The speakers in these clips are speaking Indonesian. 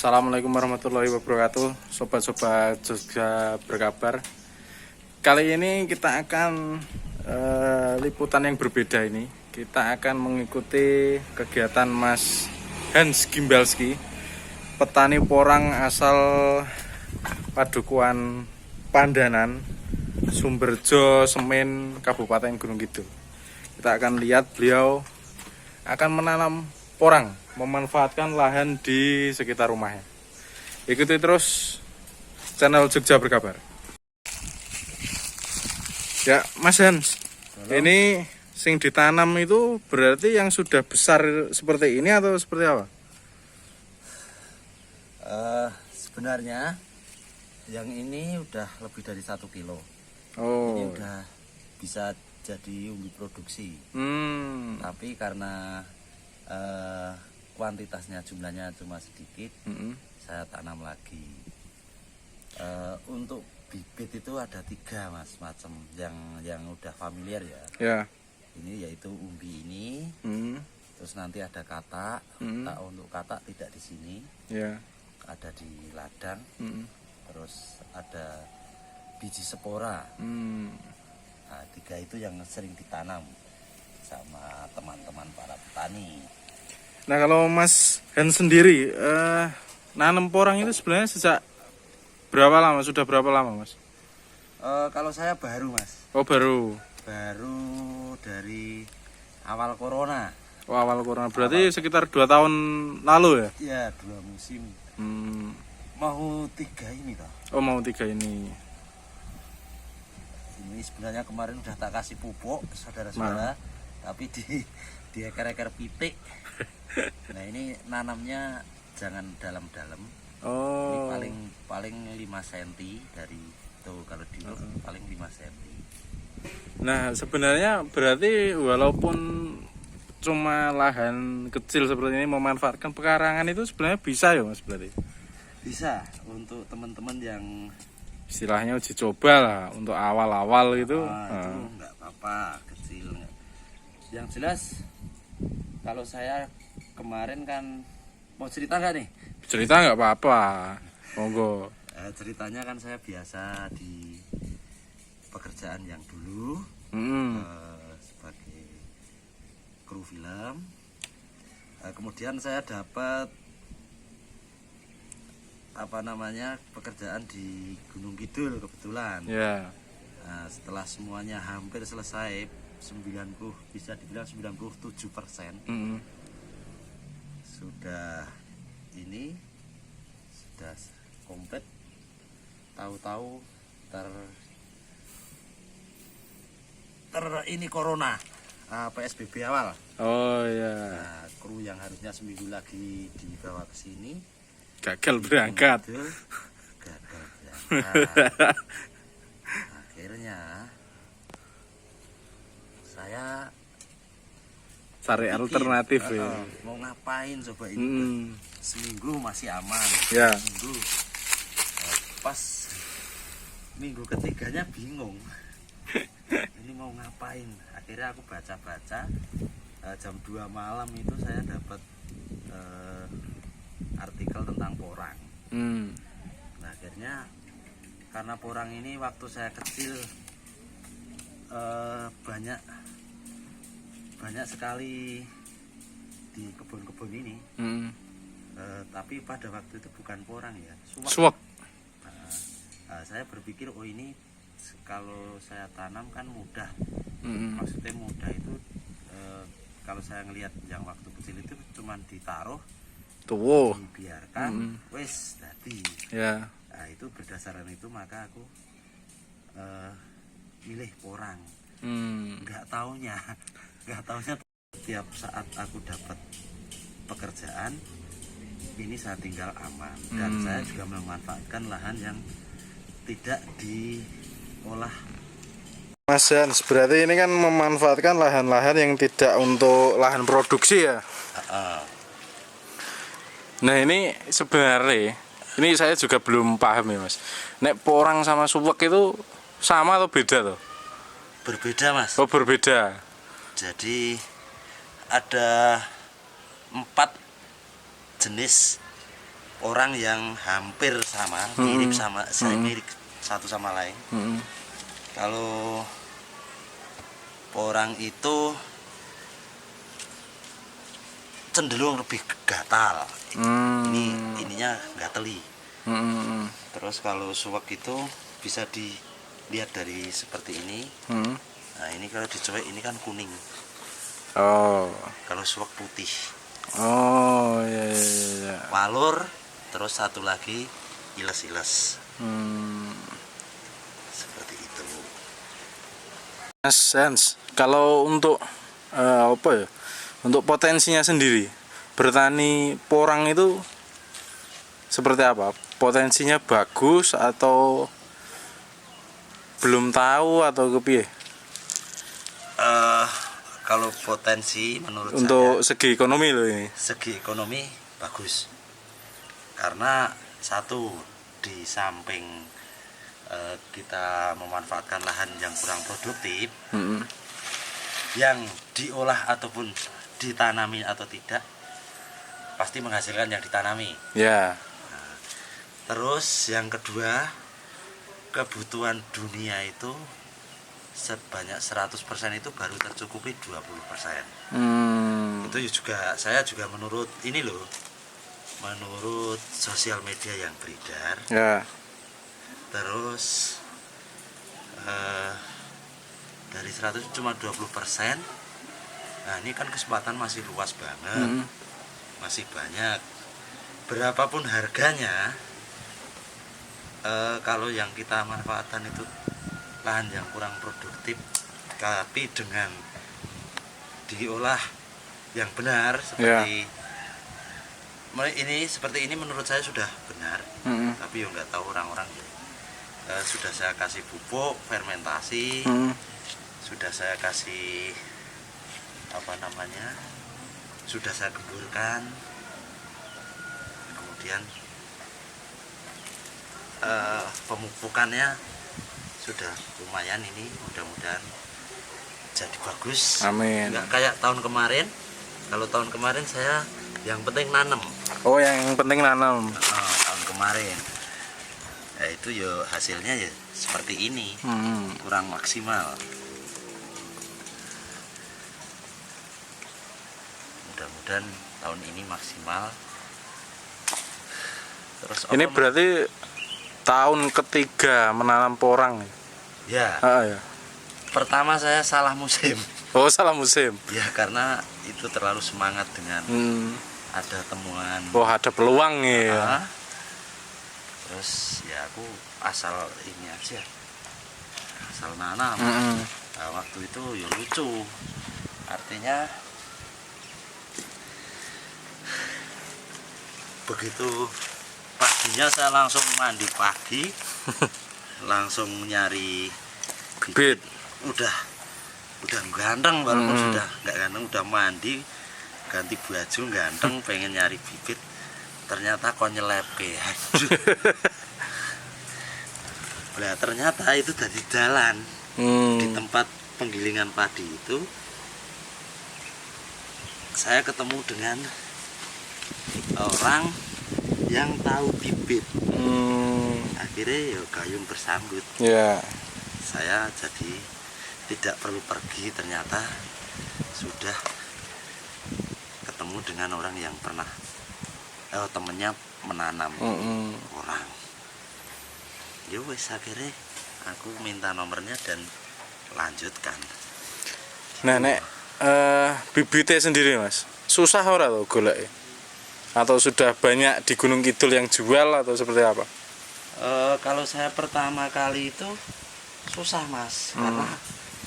Assalamualaikum warahmatullahi wabarakatuh, sobat-sobat Jogja berkabar. Kali ini kita akan liputan yang berbeda ini. Kita akan mengikuti kegiatan Mas Hans Gimbalski, petani porang asal Padukuhan Pandanan, Sumberjo, Semen, Kabupaten Gunung Kidul. Kita akan lihat beliau akan menanam porang, memanfaatkan lahan di sekitar rumahnya. Ikuti terus channel Jogja Berkabar. Ya, Mas Hans, ini sing ditanam itu berarti yang sudah besar seperti ini atau seperti apa? Sebenarnya yang ini udah lebih dari 1 kilo. Oh, Ini udah bisa jadi umbi produksi. Tapi karena kuantitasnya, jumlahnya cuma sedikit, saya tanam lagi. Untuk bibit itu ada 3 mas macam yang udah familiar ya. ya. Ini yaitu umbi ini, terus nanti ada katak. Untuk katak tidak di sini, Ya. ada di ladang. Terus ada biji spora. Nah, 3 itu yang sering ditanam sama teman-teman para petani. Nah, kalau Mas Hans sendiri nanam porang itu sebenarnya sejak berapa lama? Sudah berapa lama, Mas? Kalau saya baru mas, Oh, baru dari awal corona. Oh, awal corona. Berarti sekitar 2 tahun lalu ya? Ya 2 musim. Mau 3 ini toh. Oh, mau 3 ini. Ini sebenarnya kemarin udah tak kasih pupuk saudara-saudara, tapi di ekar-ekar pitik. Nah ini nanamnya jangan dalam-dalam. Oh. Ini paling 5 cm dari tuh, kalau di paling 5 cm. Nah, sebenarnya berarti walaupun cuma lahan kecil seperti ini memanfaatkan pekarangan itu sebenarnya bisa ya, Mas, berarti? Bisa untuk teman-teman yang Istilahnya uji coba lah untuk awal-awal gitu. itu nggak apa-apa, kecil. Yang jelas kalau saya kemarin kan mau cerita nggak nih? Cerita nggak apa-apa, monggo. Ceritanya kan saya biasa di pekerjaan yang dulu sebagai kru film. Kemudian saya dapat pekerjaan di Gunung Kidul kebetulan. Ya. Nah, setelah semuanya hampir selesai, bisa dibilang 97%. Sudah komplit. Tahu-tahu ini corona, PSBB awal. Oh ya. Nah, kru yang harusnya seminggu lagi dibawa ke sini Gagal berangkat. gagal berangkat. Akhirnya saya Cari pikir, alternatif ya. mau ngapain coba ini. Seminggu masih aman. Ya. Pas minggu ketiganya bingung. Ini mau ngapain? Akhirnya aku baca-baca. Jam 2 malam itu saya dapat artikel tentang porang. Nah, akhirnya karena porang ini waktu saya kecil banyak sekali di kebun-kebun ini. Tapi pada waktu itu bukan porang ya, Suwak. Saya berpikir ini kalau saya tanam kan mudah. Maksudnya mudah itu kalau saya ngelihat yang waktu kecil itu cuman ditaruh, dibiarkan, wes tadi. Ya. Nah, itu berdasarkan itu maka aku milih porang. Nggak taunya setiap saat aku dapat pekerjaan ini saya tinggal aman. Dan saya juga memanfaatkan lahan yang tidak diolah. Mas Hans, berarti ini kan memanfaatkan lahan-lahan yang tidak untuk lahan produksi ya? Nah, ini sebenarnya ini saya juga belum paham ya, Mas. Nek porang sama suwak itu sama atau beda tuh? Berbeda mas. Oh, berbeda. Jadi ada 4 jenis orang yang hampir sama, mirip sama saya, mirip satu sama lain. Kalau porang itu cenderung lebih gatal. Ininya gateli. Terus kalau suwak itu bisa dilihat dari seperti ini. Nah, ini kalau dicuek ini kan kuning. Oh. Kalau suwak putih. Oh, ya ya ya. Walur, terus satu lagi iles-iles. Seperti itu. Mas Hans, kalau untuk apa ya? Untuk potensinya sendiri, bertani porang itu seperti apa? Potensinya bagus atau belum tahu atau kepiye? Kalau potensi menurut Untuk saya, segi ekonomi loh ini. segi ekonomi bagus. Karena satu, di samping kita memanfaatkan lahan yang kurang produktif, yang diolah ataupun ditanami atau tidak, pasti menghasilkan yang ditanami. Ya. Terus yang kedua, kebutuhan dunia itu sebanyak 100% itu baru tercukupi 20%. Itu juga saya juga menurut ini loh, menurut sosial media yang beredar. Ya. Terus dari 100 cuma 20%. Nah, ini kan kesempatan masih luas banget. Masih banyak. Berapapun harganya, kalau yang kita manfaatkan itu lahan yang kurang produktif, tapi dengan diolah yang benar seperti seperti ini menurut saya sudah benar. Tapi ya nggak tahu orang-orang. Sudah saya kasih pupuk fermentasi, sudah saya kasih sudah saya gemburkan, kemudian pemupukannya sudah lumayan, ini mudah-mudahan jadi bagus. Amin. Nggak kayak tahun kemarin. Kalau tahun kemarin saya yang penting nanam. Oh, yang penting nanam. Tahun kemarin ya itu ya hasilnya ya seperti ini, kurang maksimal. Mudah-mudahan tahun ini maksimal. Terus Ini berarti tahun ketiga menanam porang. ya, Ya. pertama saya salah musim. Oh, salah musim. Ya, karena itu terlalu semangat dengan ada temuan. Oh, ada peluang ya. Terus ya aku asal ini aja, asal nanam. Nah, waktu itu ya lucu, artinya begitu paginya saya langsung mandi pagi, langsung nyari Bibit. udah ganteng, walaupun sudah nggak ganteng, udah mandi ganti baju ganteng, pengen nyari bibit, ternyata kok nyelepe. Aduh. Nah, ternyata itu dari jalan di tempat penggilingan padi itu saya ketemu dengan orang yang tahu bibit. Akhirnya ya gayung bersambut. Ya. Saya jadi tidak perlu pergi, ternyata sudah ketemu dengan orang yang pernah temennya menanam orang. Ya wes, akhirnya aku minta nomornya dan lanjutkan. Nah, nek bibitnya sendiri Mas, susah ora tuh golek? Atau sudah banyak di Gunung Kidul yang jual atau seperti apa? Kalau saya pertama kali itu susah Mas, karena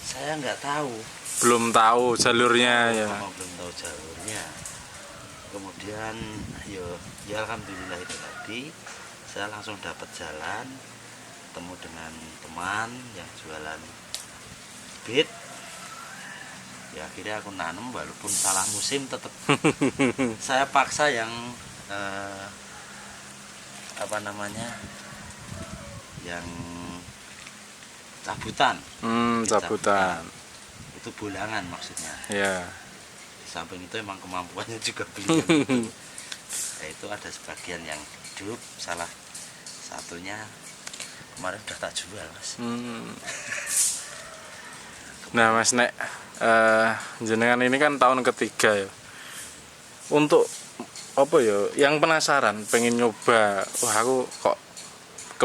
saya nggak tahu. Belum tahu jalurnya ya. Belum tahu jalurnya. Kemudian ya alhamdulillah itu tadi saya langsung dapat jalan, ketemu dengan teman yang jualan bibit. Ya akhirnya aku nanam, walaupun salah musim tetap saya paksa yang yang cabutan. Cabutan. Itu bulangan maksudnya. Ya. Di samping itu emang kemampuannya juga beliau gitu. Nah, itu itu ada sebagian yang hidup, salah satunya kemarin udah tak jual Mas. Nah Mas nek jenengan ini kan tahun ketiga ya. Untuk apa ya? Yang penasaran, pengen nyoba. Wah aku kok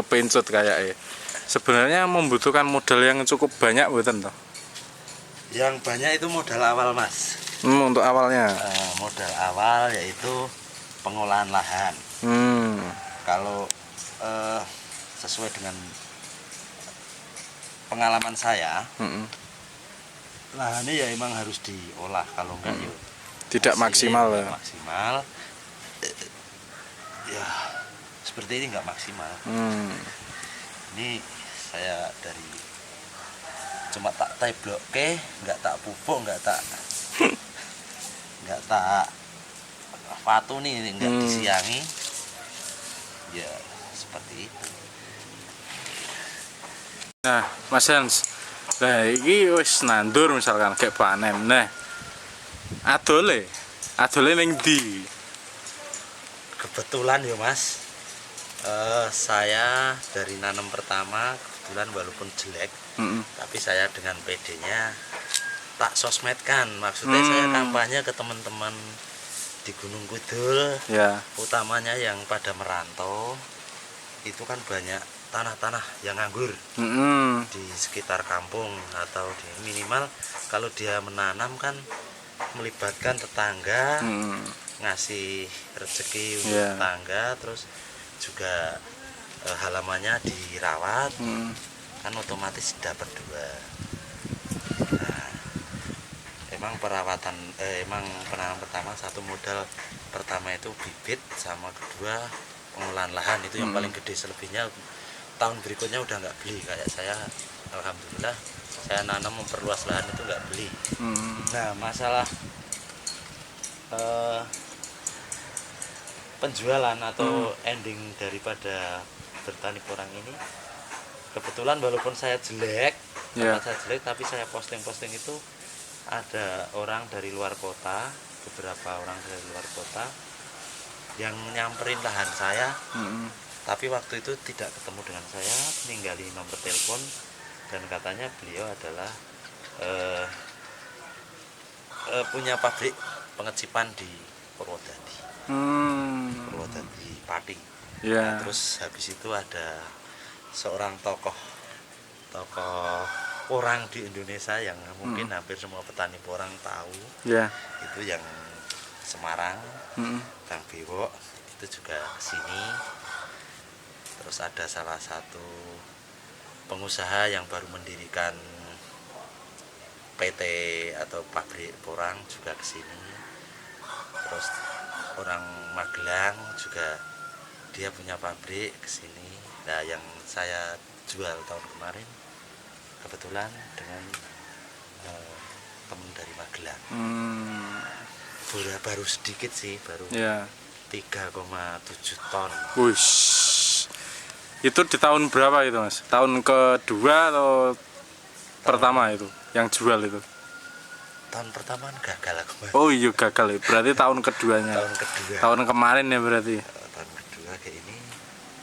kepencut kayak sebenarnya membutuhkan modal yang cukup banyak bukan toh? Yang banyak itu modal awal Mas. Untuk awalnya. Modal awal yaitu pengolahan lahan. Kalau sesuai dengan pengalaman saya, lahannya ya emang harus diolah, kalau enggak ya tidak maksimal ya. Maksimal. Ya seperti ini enggak maksimal. Ini saya dari cuma tak teblokke, enggak tak pupuk, enggak tak patu nih, enggak disiangi. Ya seperti itu. Nah, Mas Hans, nah iki wis nandur misalkan kayak panen. Nah, adole ning ndi? Kebetulan ya Mas, saya dari nanam pertama kebetulan walaupun jelek, tapi saya dengan PD-nya tak sosmedkan. Maksudnya saya kampanye ke teman-teman di Gunung Kidul, Ya. utamanya yang pada merantau. Itu kan banyak tanah-tanah yang nganggur di sekitar kampung, atau di minimal kalau dia menanam kan melibatkan tetangga, ngasih rezeki untuk tetangga, terus juga halamannya dirawat, kan otomatis dapat dua. Nah, emang perawatan emang penanam pertama, satu modal pertama itu bibit, sama kedua pengolahan lahan. Itu yang paling gede. Selebihnya tahun berikutnya udah nggak beli. Kayak saya, alhamdulillah saya nanam memperluas lahan itu nggak beli. Nah, masalah penjualan atau ending daripada bertani porang ini, kebetulan walaupun saya jelek, tapi saya posting itu ada orang dari luar kota, beberapa orang dari luar kota yang nyamperin lahan saya, tapi waktu itu tidak ketemu dengan saya, ninggalin nomor telepon, dan katanya beliau adalah punya pabrik pengecipan di Purwodadi, Purwodadi Pati. Nah, terus habis itu ada seorang tokoh porang di Indonesia yang mungkin hampir semua petani porang tahu, itu yang Semarang, Kang Biwo, itu juga kesini. Terus ada salah satu pengusaha yang baru mendirikan PT atau pabrik porang juga kesini. Terus orang Magelang juga dia punya pabrik kesini. Nah, yang saya jual tahun kemarin kebetulan dengan teman dari Magelang. Baru sedikit sih, baru 3,7 ton. Wush. Itu di tahun berapa itu Mas? Tahun kedua atau pertama itu yang jual itu? Tahun pertama gagal aku. Oh iya gagal ya. Berarti tahun keduanya. Tahun kedua. Tahun kemarin ya berarti. Tahun kedua kayak ini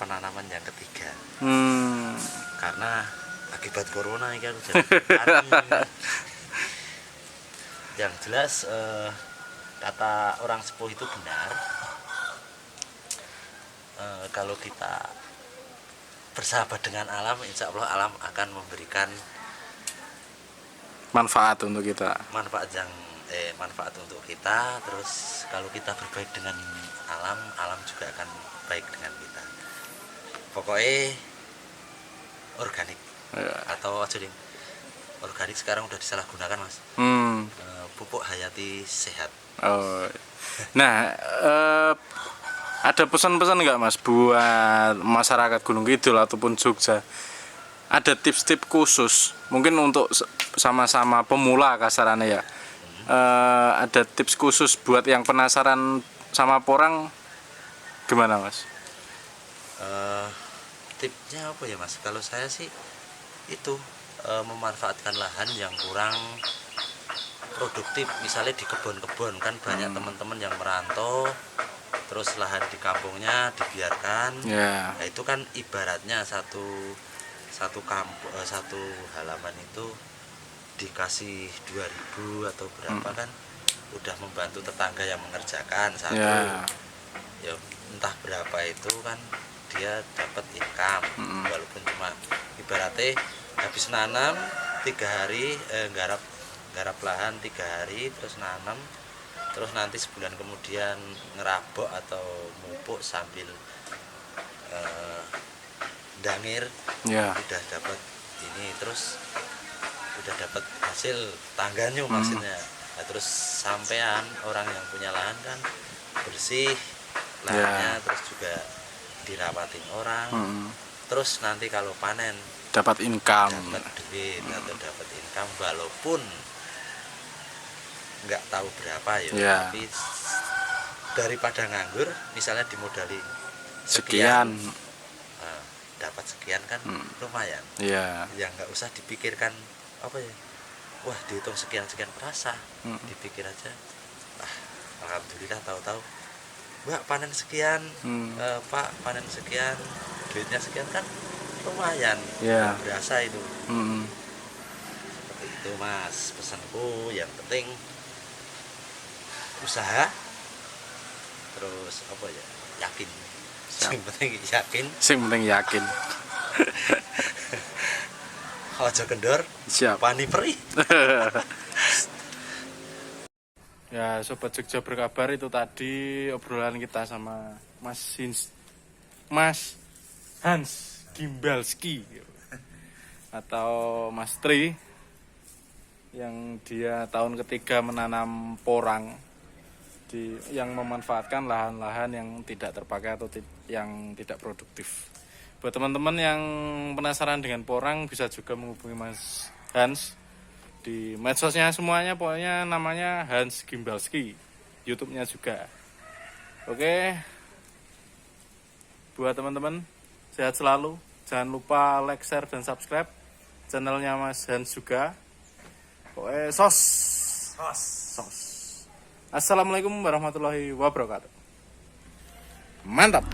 penanaman yang ketiga. Karena akibat corona ini kan yang jelas kata orang sepuh itu benar. Kalau kita bersahabat dengan alam, insya Allah alam akan memberikan manfaat untuk kita. Manfaat untuk kita. Terus kalau kita berbaik dengan alam, alam juga akan baik dengan kita. Pokoknya organik atau organik sekarang udah disalahgunakan Mas. Pupuk hayati sehat. Nah, ada pesan-pesan nggak Mas buat masyarakat Gunung Kidul ataupun Jogja? Ada tips-tips khusus mungkin untuk sama-sama pemula kasarannya ya. Ada tips khusus buat yang penasaran sama porang gimana Mas? Tipsnya apa ya Mas? Kalau saya sih itu memanfaatkan lahan yang kurang produktif. Misalnya di kebun-kebun kan banyak teman-teman yang merantau, terus terus lahan di kampungnya dibiarkan. Ya. Nah, itu kan ibaratnya satu kampung, satu halaman itu dikasih 2.000 atau berapa kan udah membantu tetangga yang mengerjakan satu. Ya. Ya entah berapa itu kan dia dapat income, walaupun cuma ibaratnya habis nanam 3 hari, garap lahan 3 hari, terus nanam, terus nanti sebulan kemudian ngerabok atau mupuk sambil dangir, Ya. udah dapat ini, terus udah dapat hasil tangganya maksudnya. Nah, terus sampean orang yang punya lahan kan bersih lahannya, terus juga dirawatin orang, terus nanti kalau panen Dapat income. dapat duit atau dapat income, walaupun nggak tahu berapa ya, Ya. tapi daripada nganggur, misalnya dimodali Sekian. nah, dapat sekian kan lumayan. Ya. Yang nggak usah dipikirkan apa ya, wah dihitung sekian perasa, dipikir aja, alhamdulillah tahu-tahu Mbak panen sekian, Pak panen sekian, duitnya sekian kan lumayan, Ya. berasa itu. Seperti itu Mas, pesanku yang penting usaha, terus apa ya, yakin. Yang penting yakin, Sing penting yakin. ojo kendor, Siap. pani perih. Ya, Sobat Jogja berkabar, itu tadi obrolan kita sama Mas Hans Gimbalski atau Mas Tri, yang dia tahun ketiga menanam porang yang memanfaatkan lahan-lahan yang tidak terpakai atau yang tidak produktif. Buat teman-teman yang penasaran dengan porang, bisa juga menghubungi Mas Hans di medsosnya semuanya, pokoknya namanya Hans Gimbalski, YouTube-nya juga. Oke, buat teman-teman sehat selalu, jangan lupa like, share, dan subscribe channelnya Mas Hans juga. Pokoknya sos. Assalamualaikum warahmatullahi wabarakatuh. Mantap.